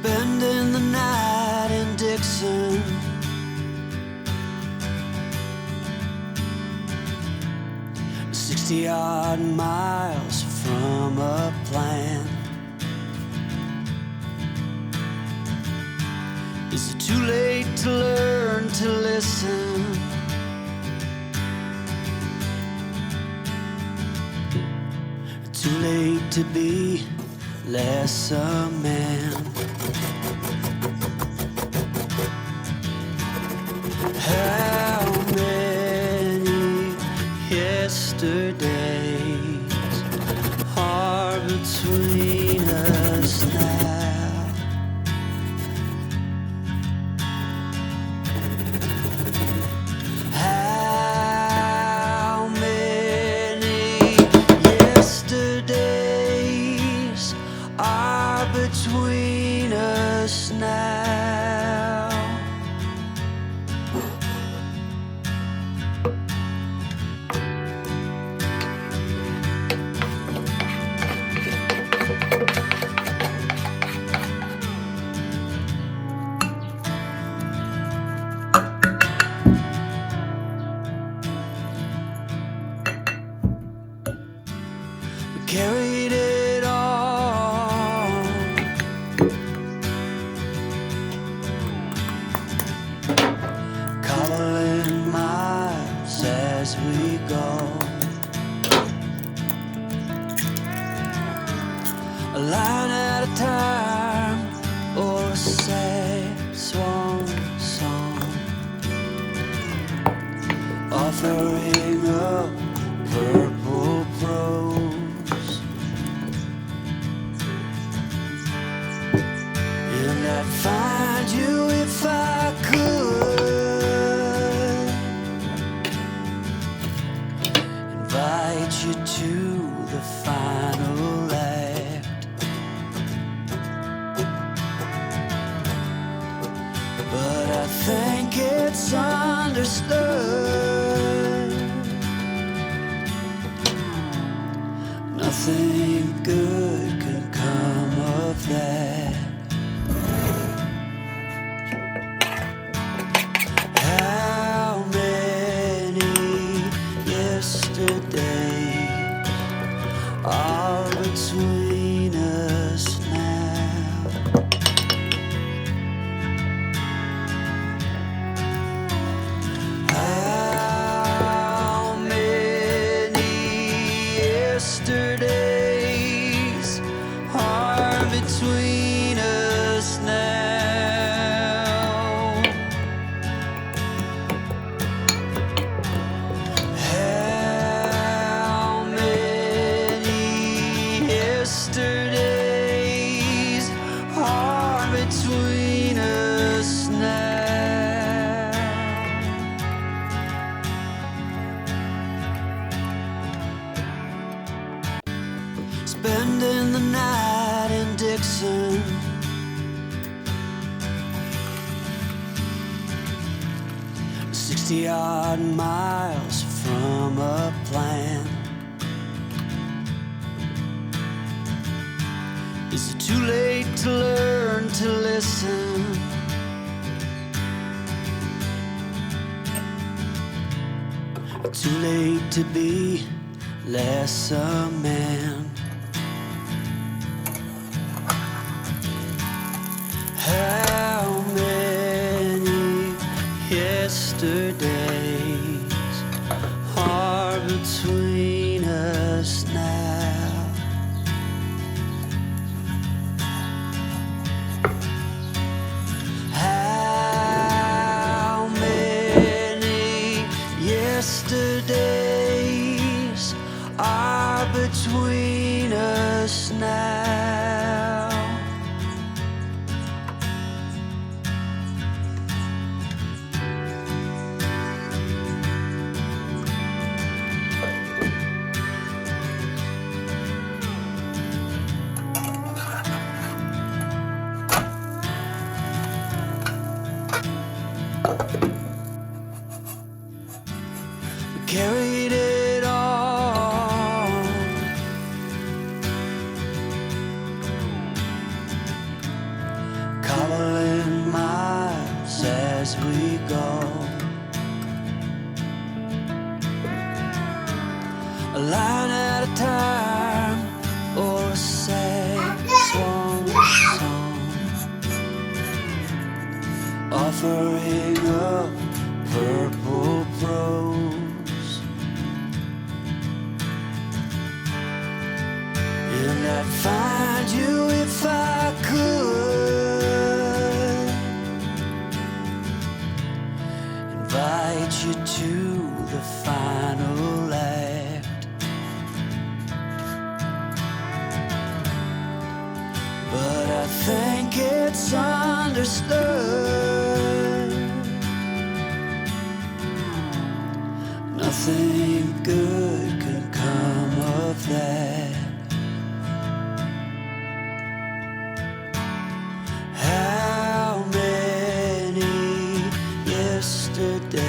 spending the night in Dixon. "60-odd miles from a plan. Is it too late to learn to listen? Too late to be less a man?" How many yesterdays are between us now? How many yesterdays are between us now? We carried it all, cobbling miles as we go, a line at a time, or a sad swan song, offering up purple prose. And I'd find you if I could, invite you to the final act. But I think it's understood nothing good can come of that. How many yesterdays are between us now? How many yesterdays are between us now? How many yesterdays are between us now? Spending the night in Dixon. "60-odd miles from a plan. Is it too late to learn to listen? Too late to be less a man? How many yesterdays are between us now? How many yesterdays are between us now? as we go. A line at a time, or a sad swan song, offering up purple prose. And I'd find you if I could, invite you to the final act. But I think it's understood, nothing good can come of that. How many yesterdays